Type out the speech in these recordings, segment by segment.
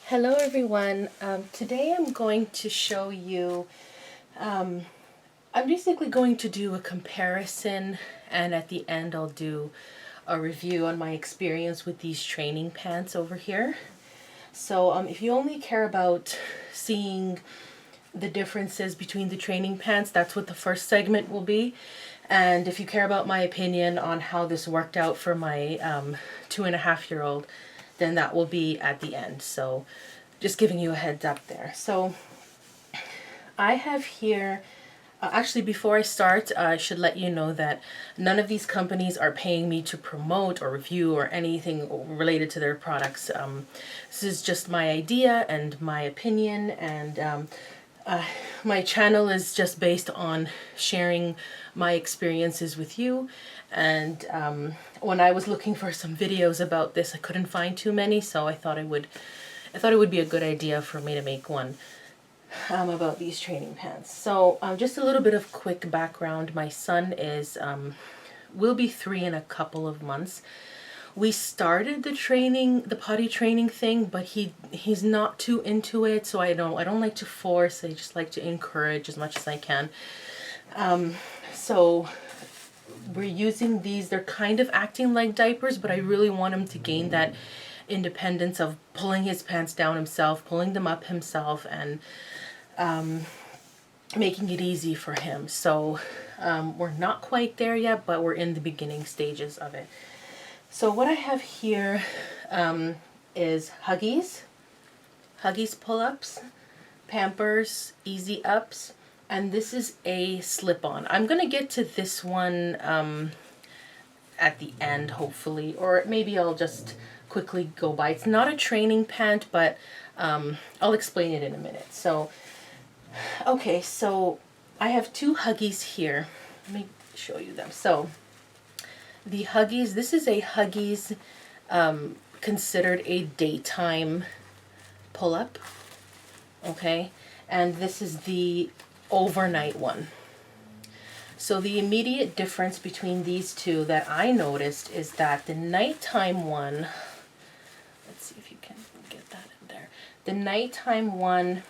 Hello everyone. Today I'm going to show you, I'm basically going to do a comparison, and at the end I'll do a review on my experience with these training pants over here. So if you only care about seeing the differences between the training pants, that's what the first segment will be. And if you care about my opinion on how this worked out for my 2.5-year-old, then that will be at the end. So just giving you a heads up there. So I have here, actually before I start, I should let you know that none of these companies are paying me to promote or review or anything related to their products. This is just my idea and my opinion, and my channel is just based on sharing my experiences with you. And when I was looking for some videos about this, I couldn't find too many, so I thought it would be a good idea for me to make one about these training pants. So just a little bit of quick background. My son will be 3 in a couple of months. We started the potty training thing, but he's not too into it, so I don't like to force. I just like to encourage as much as I can. So we're using these. They're kind of acting like diapers, but I really want him to gain that independence of pulling his pants down himself, pulling them up himself, and making it easy for him. So we're not quite there yet, but we're in the beginning stages of it. So what I have here is Huggies pull-ups, Pampers Easy Ups, and this is a slip-on. I'm gonna get to this one at the end, hopefully, or maybe I'll just quickly go by. It's not a training pant, but I'll explain it in a minute. So, okay, so I have 2 Huggies here. Let me show you them. So, the Huggies, this is a Huggies considered a daytime pull-up, okay? And this is the overnight one. So the immediate difference between these two that I noticed is that the nighttime one, let's see if you can get that in there. The nighttime one,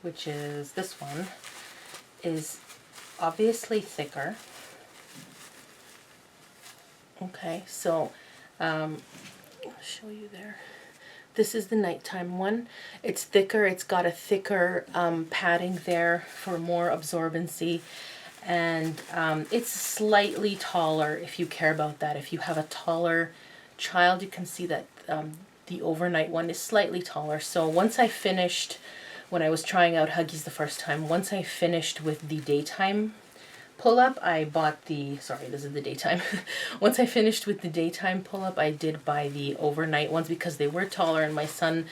which is this one, is obviously thicker. Okay, so I'll show you there. This is the nighttime one. It's thicker. It's got a thicker padding there for more absorbency. And it's slightly taller if you care about that. If you have a taller child, you can see that the overnight one is slightly taller. So once I finished, when I was trying out Huggies the first time, once I finished with the daytime pull-up, I bought the, sorry, this is the daytime. Once I finished with the daytime pull-up, I did buy the overnight ones because they were taller, and my son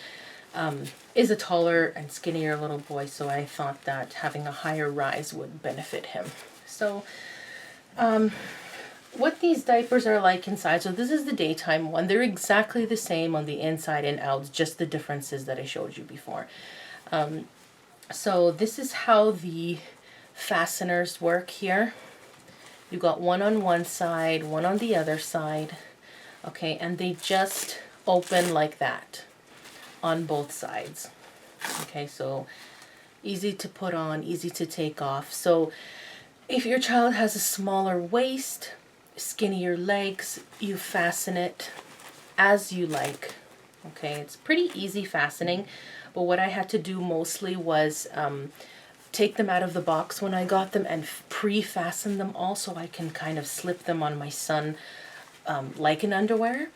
is a taller and skinnier little boy, so I thought that having a higher rise would benefit him. So what these diapers are like inside, so this is the daytime one. They're exactly the same on the inside and out, just the differences that I showed you before. So this is how the fasteners work here. You got one on one side, one on the other side, okay, and they just open like that on both sides. Okay, so easy to put on, easy to take off. So if your child has a smaller waist, skinnier legs, you fasten it as you like. Okay, it's pretty easy fastening, but what I had to do mostly was take them out of the box when I got them and pre-fasten them all, so I can kind of slip them on my son like an underwear.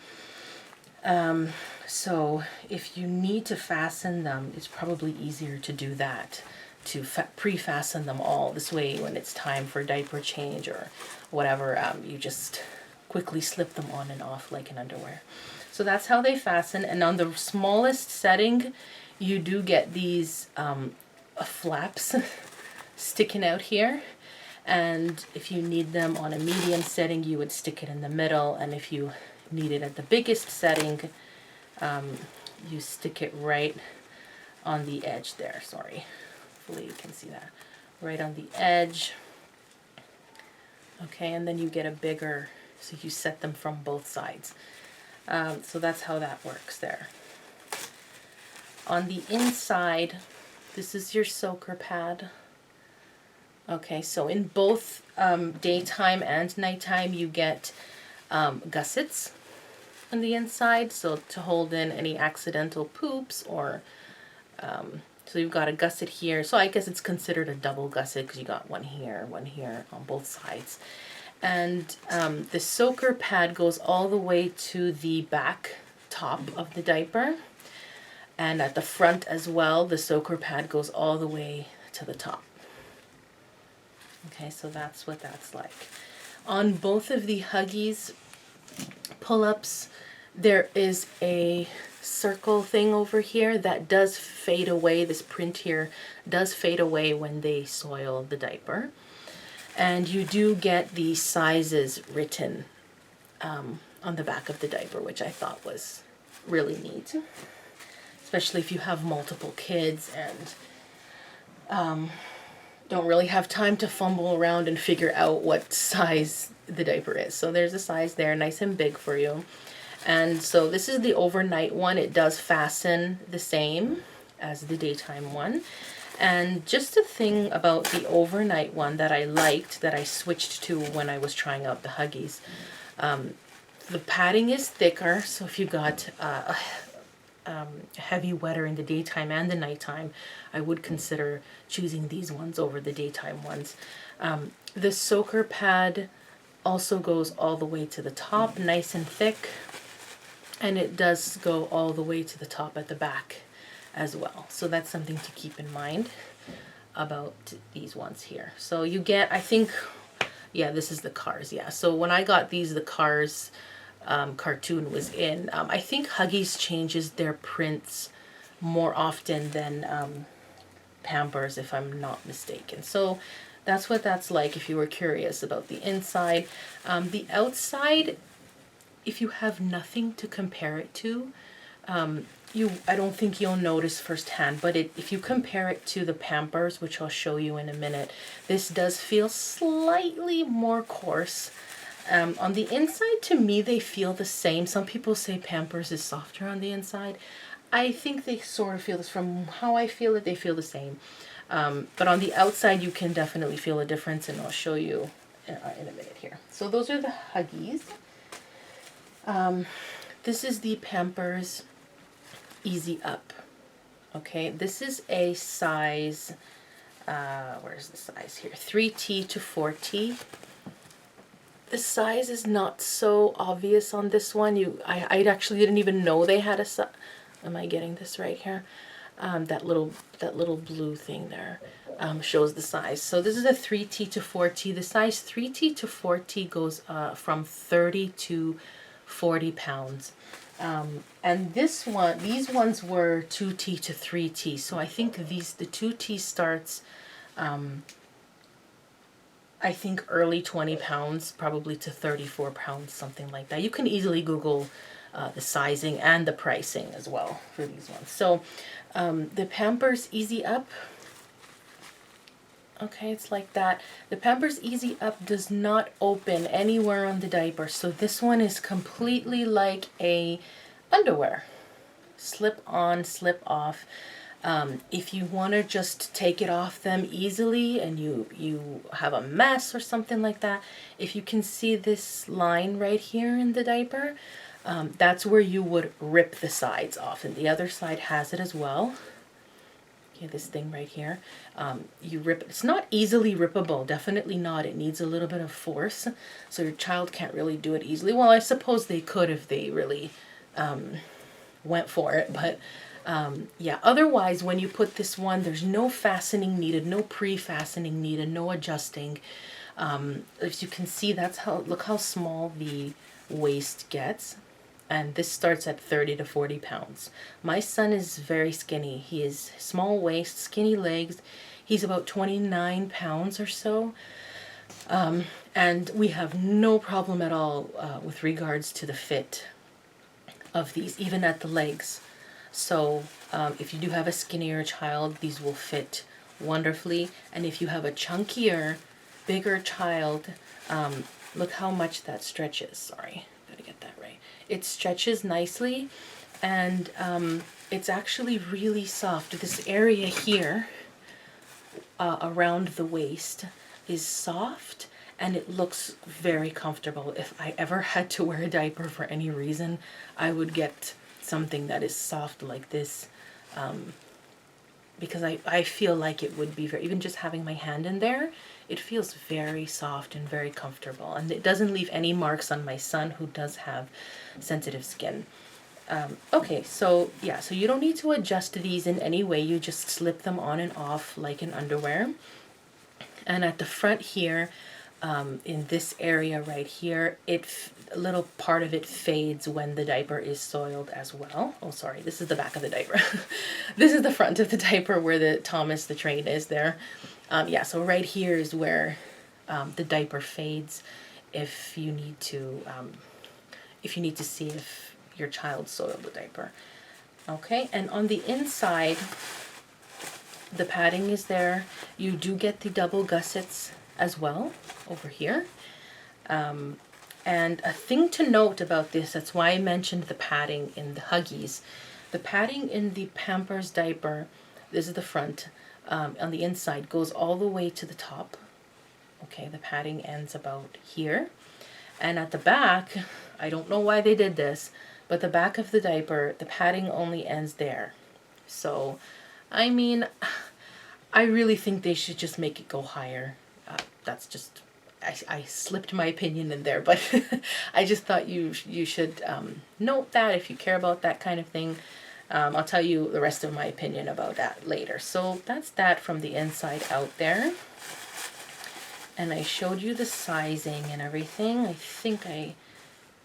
So if you need to fasten them, it's probably easier to do that, to pre-fasten them all. This way, when it's time for diaper change or whatever, you just quickly slip them on and off like an underwear. So that's how they fasten. And on the smallest setting, you do get these flaps sticking out here. And if you need them on a medium setting, you would stick it in the middle. And if you need it at the biggest setting, you stick it right on the edge there. Sorry, hopefully you can see that. Right on the edge. Okay, and then you get a bigger, so you set them from both sides. So that's how that works there. On the inside, this is your soaker pad. Okay, so in both daytime and nighttime, you get gussets on the inside, so to hold in any accidental poops or so you've got a gusset here. So I guess it's considered a double gusset because you got one here on both sides. And the soaker pad goes all the way to the back top of the diaper. And at the front as well, the soaker pad goes all the way to the top. Okay, so that's what that's like. On both of the Huggies pull-ups, there is a circle thing over here that does fade away. This print here does fade away when they soil the diaper. And you do get the sizes written on the back of the diaper, which I thought was really neat. Especially if you have multiple kids and don't really have time to fumble around and figure out what size the diaper is. So there's a size there, nice and big for you. And so this is the overnight one. It does fasten the same as the daytime one. And just a thing about the overnight one that I liked, that I switched to when I was trying out the Huggies. The padding is thicker, so if you got heavy wetter in the daytime and the nighttime, I would consider choosing these ones over the daytime ones. The soaker pad also goes all the way to the top, nice and thick, and it does go all the way to the top at the back as well. So that's something to keep in mind about these ones here. So you get, I think, yeah, this is the Cars, yeah. So when I got these, the Cars cartoon was in. I think Huggies changes their prints more often than Pampers, if I'm not mistaken. So that's what that's like if you were curious about the inside. The outside, if you have nothing to compare it to, I don't think you'll notice firsthand, but if you compare it to the Pampers, which I'll show you in a minute, this does feel slightly more coarse. On the inside, to me, they feel the same. Some people say Pampers is softer on the inside. I think they sort of feel this. From how I feel it, they feel the same. But on the outside, you can definitely feel a difference, and I'll show you in a minute here. So those are the Huggies. This is the Pampers Easy Up. Okay, this is a size, where's the size here? 3T to 4T. The size is not so obvious on this one. I actually didn't even know they had a size. Am I getting this right here? That little blue thing there shows the size. So this is a 3T to 4T. The size 3T to 4T goes from 30 to 40 pounds. And these ones were 2T to 3T. So I think the 2T starts, I think early 20 pounds, probably to 34 pounds, something like that. You can easily Google the sizing and the pricing as well for these ones. So the Pampers Easy Up, okay, it's like that. The Pampers Easy Up does not open anywhere on the diaper. So this one is completely like a underwear. Slip on, slip off. If you want to just take it off them easily and you have a mess or something like that, if you can see this line right here in the diaper, that's where you would rip the sides off. And the other side has it as well. Okay, this thing right here. You rip it. It's not easily rippable. Definitely not. It needs a little bit of force. So your child can't really do it easily. Well, I suppose they could if they really went for it. But yeah, otherwise, when you put this one, there's no fastening needed, no pre-fastening needed, no adjusting. As you can see, look how small the waist gets. And this starts at 30 to 40 pounds. My son is very skinny. He is small waist, skinny legs. He's about 29 pounds or so. And we have no problem at all with regards to the fit of these, even at the legs. So if you do have a skinnier child, these will fit wonderfully. And if you have a chunkier, bigger child, look how much that stretches. Sorry, gotta get that right. It stretches nicely, and it's actually really soft. This area here around the waist is soft, and it looks very comfortable. If I ever had to wear a diaper for any reason, I would get something that is soft like this, because I feel like it would be very, even just having my hand in there, it feels very soft and very comfortable, and it doesn't leave any marks on my son, who does have sensitive skin. Okay, so yeah, so you don't need to adjust these in any way. You just slip them on and off like an underwear. And at the front here, in this area right here, a little part of it fades when the diaper is soiled as well. Oh, sorry, this is the back of the diaper. This is the front of the diaper where the Thomas the Train is there. Yeah, so right here is where the diaper fades if you need to see if your child soiled the diaper. Okay, and on the inside, the padding is there. You do get the double gussets as well over here. And a thing to note about this, that's why I mentioned the padding in the Huggies. The padding in the Pampers diaper, this is the front, on the inside, goes all the way to the top. Okay, the padding ends about here. And at the back, I don't know why they did this, but the back of the diaper, the padding only ends there. So, I mean, I really think they should just make it go higher. That's just, I slipped my opinion in there, but I just thought you should note that if you care about that kind of thing. I'll tell you the rest of my opinion about that later. So that's that from the inside out there. And I showed you the sizing and everything. I think I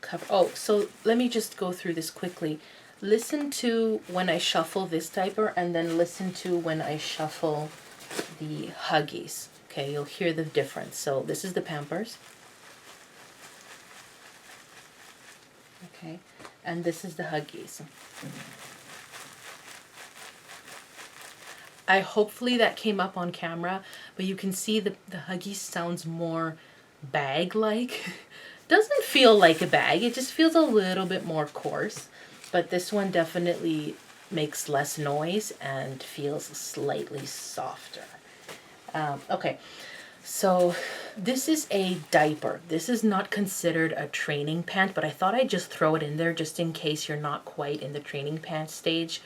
covered, oh, so let me just go through this quickly. Listen to when I shuffle this diaper, and then listen to when I shuffle the Huggies. Okay, you'll hear the difference. So this is the Pampers. Okay, and this is the Huggies. Hopefully that came up on camera, but you can see the Huggies sounds more bag-like. Doesn't feel like a bag, it just feels a little bit more coarse. But this one definitely makes less noise and feels slightly softer. Okay, so this is a diaper. This is not considered a training pant, but I thought I'd just throw it in there just in case you're not quite in the training pant stage.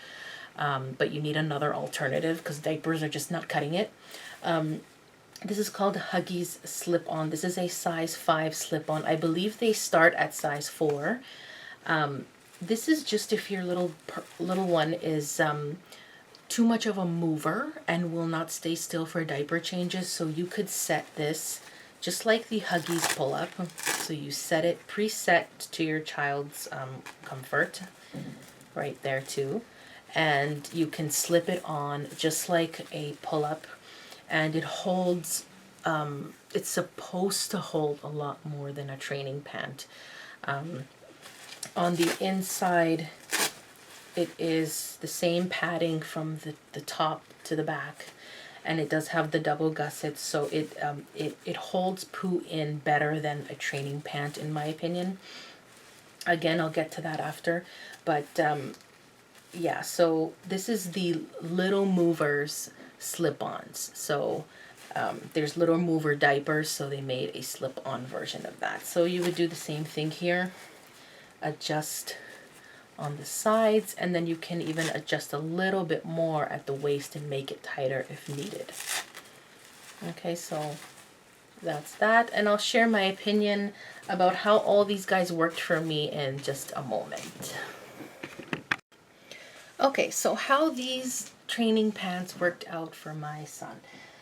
But you need another alternative because diapers are just not cutting it. This is called Huggies Slip On. This is a size 5 slip on. I believe they start at size 4. This is just if your little one is too much of a mover and will not stay still for diaper changes. So you could set this just like the Huggies pull-up. So you set it preset to your child's comfort right there too. And you can slip it on just like a pull-up, and it holds, it's supposed to hold a lot more than a training pant. On the inside, it is the same padding from the top to the back, and it does have the double gussets, so it holds poo in better than a training pant, in my opinion. Again, I'll get to that after, but yeah, so this is the Little Movers slip-ons. So there's Little Mover diapers, so they made a slip-on version of that. So you would do the same thing here. Adjust on the sides, and then you can even adjust a little bit more at the waist and make it tighter if needed. Okay, so that's that, and I'll share my opinion about how all these guys worked for me in just a moment. Okay, so how these training pants worked out for my son.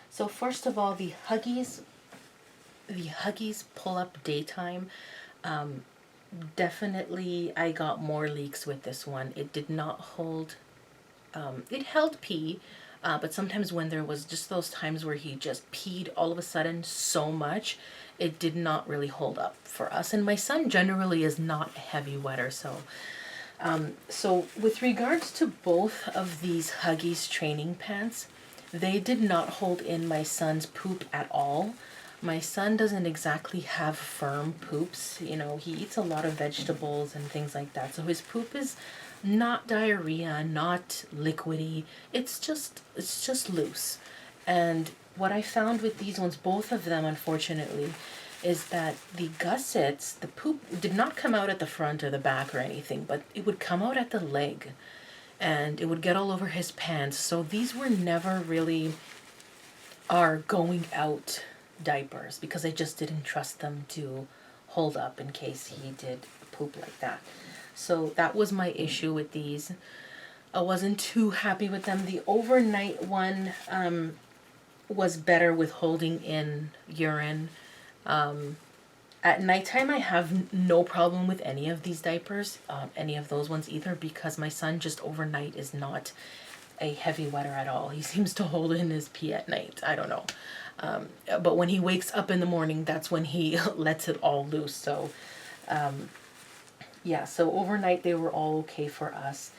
So first of all, the Huggies pull-up daytime, definitely I got more leaks with this one. It did not hold, it held pee, but sometimes when there was just those times where he just peed all of a sudden so much, it did not really hold up for us. And my son generally is not a heavy wetter, so so with regards to both of these Huggies training pants, they did not hold in my son's poop at all. My son doesn't exactly have firm poops. You know, he eats a lot of vegetables and things like that. So his poop is not diarrhea, not liquidy. It's just loose. And what I found with these ones, both of them unfortunately, is that the gussets, the poop did not come out at the front or the back or anything, but it would come out at the leg and it would get all over his pants. So these were never really our going out diapers because I just didn't trust them to hold up in case he did poop like that. So that was my issue with these. I wasn't too happy with them. The overnight one was better with holding in urine. At nighttime, I have no problem with any of these diapers, any of those ones either, because my son just overnight is not a heavy wetter at all. He seems to hold in his pee at night. I don't know. But when he wakes up in the morning, that's when he lets it all loose. So, yeah, so overnight they were all okay for us.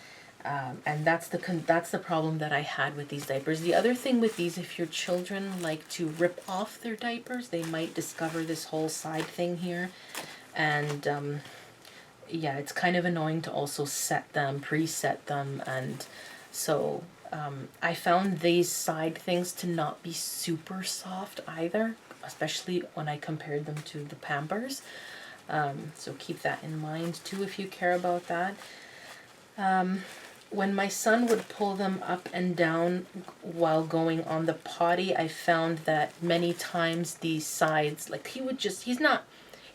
And that's the problem that I had with these diapers. The other thing with these, if your children like to rip off their diapers, they might discover this whole side thing here. And yeah, it's kind of annoying to also preset them. And so I found these side things to not be super soft either, especially when I compared them to the Pampers. So keep that in mind too if you care about that. When my son would pull them up and down while going on the potty, I found that many times the sides, like he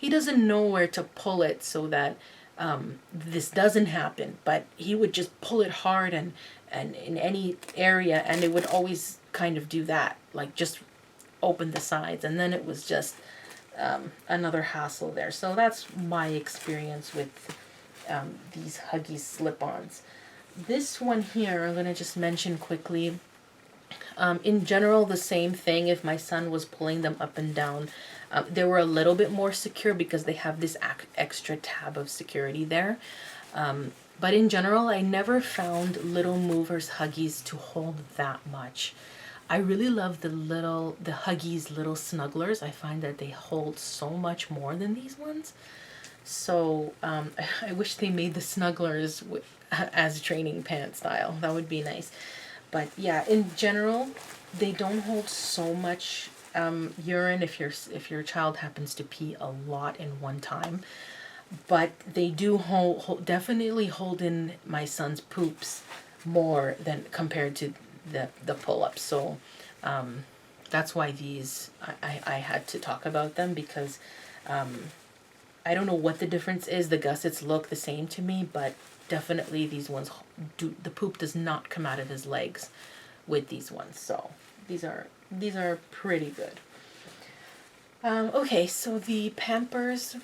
doesn't know where to pull it so that this doesn't happen, but he would just pull it hard and in any area, and it would always kind of do that, like just open the sides, and then it was just another hassle there. So that's my experience with these Huggies slip-ons. This one here, I'm going to just mention quickly. In general, the same thing. If my son was pulling them up and down, they were a little bit more secure because they have this extra tab of security there. But in general, I never found Little Movers Huggies to hold that much. I really love the Huggies little snugglers. I find that they hold so much more than these ones. So I wish they made the snugglers as training pant style. That would be nice. But yeah, in general, they don't hold so much urine if your child happens to pee a lot in one time. But they do definitely hold in my son's poops more than compared to the pull-ups. So that's why these I had to talk about them, because I don't know what the difference is. The gussets look the same to me, but definitely these ones the poop does not come out of his legs with these ones. So these are pretty good. Okay, so the Pampers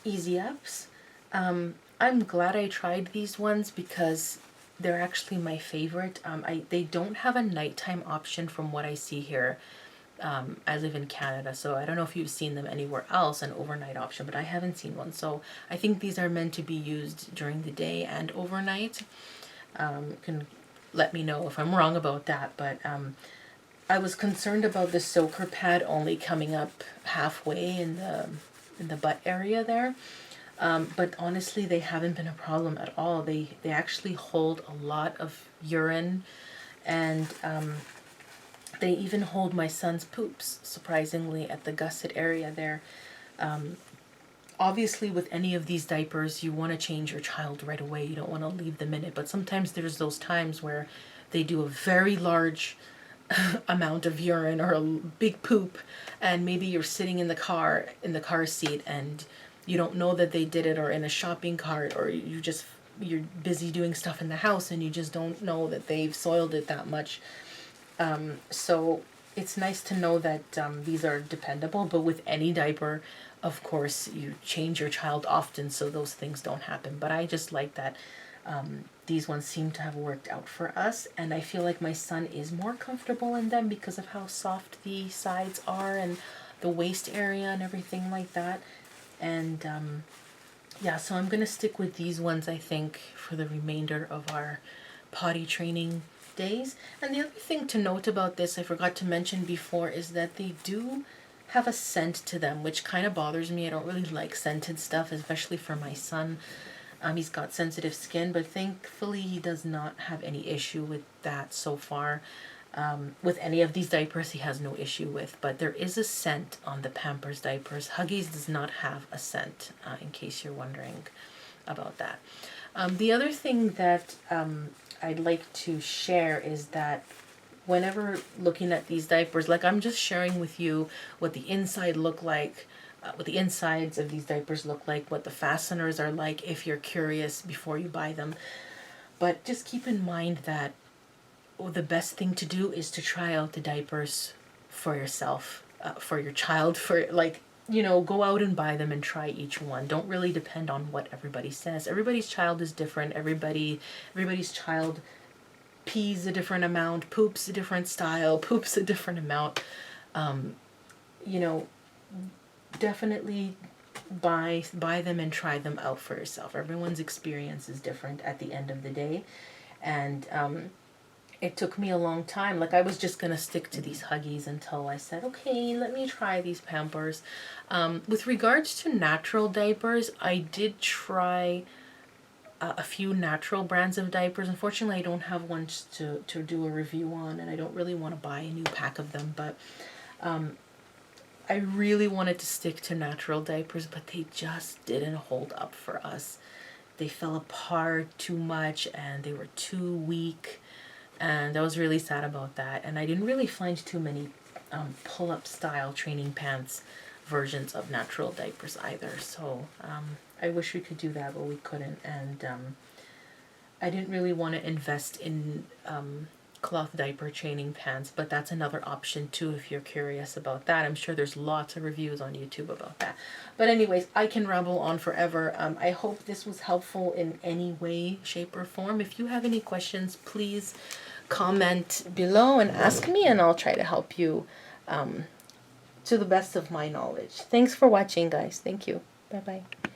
Easy Ups. I'm glad I tried these ones because they're actually my favorite. They don't have a nighttime option from what I see here. I live in Canada, so I don't know if you've seen them anywhere else, an overnight option, but I haven't seen one. So I think these are meant to be used during the day and overnight. You can let me know if I'm wrong about that, but I was concerned about the soaker pad only coming up halfway in the butt area there. But honestly, they haven't been a problem at all. They actually hold a lot of urine, and they even hold my son's poops, surprisingly, at the gusset area there. Obviously, with any of these diapers, you want to change your child right away. You don't want to leave them in it. But sometimes there's those times where they do a very large amount of urine or a big poop, and maybe you're sitting in the car seat and you don't know that they did it, or in a shopping cart, or you're busy doing stuff in the house and you just don't know that they've soiled it that much. So it's nice to know that these are dependable, but with any diaper, of course, you change your child often so those things don't happen. But I just like that these ones seem to have worked out for us, and I feel like my son is more comfortable in them because of how soft the sides are and the waist area and everything like that. And yeah, so I'm going to stick with these ones, I think, for the remainder of our potty training days. And the other thing to note about this, I forgot to mention before, is that they do have a scent to them, which kind of bothers me. I don't really like scented stuff, especially for my son. He's got sensitive skin, but thankfully he does not have any issue with that so far. With any of these diapers, he has no issue with, but there is a scent on the Pampers diapers. Huggies does not have a scent, in case you're wondering about that. The other thing that I'd like to share is that whenever looking at these diapers, like I'm just sharing with you what the inside look like, what the insides of these diapers look like, what the fasteners are like if you're curious before you buy them. But just keep in mind that the best thing to do is to try out the diapers for yourself, for your child, for like, you know, go out and buy them and try each one. Don't really depend on what everybody says. Everybody's child is different. Everybody's child pees a different amount, poops a different style, poops a different amount. You know, definitely buy them and try them out for yourself. Everyone's experience is different at the end of the day. And it took me a long time. Like, I was just going to stick to these Huggies until I said, okay, let me try these Pampers. With regards to natural diapers, I did try a few natural brands of diapers. Unfortunately, I don't have one to do a review on, and I don't really want to buy a new pack of them, but I really wanted to stick to natural diapers, but they just didn't hold up for us. They fell apart too much, and they were too weak. And I was really sad about that. And I didn't really find too many pull-up style training pants versions of natural diapers either. So I wish we could do that, but we couldn't. And I didn't really want to invest in cloth diaper training pants, but that's another option too if you're curious about that. I'm sure there's lots of reviews on YouTube about that. But anyways, I can ramble on forever. I hope this was helpful in any way, shape, or form. If you have any questions, please comment below and ask me, and I'll try to help you to the best of my knowledge. Thanks for watching, guys. Thank you. Bye-bye.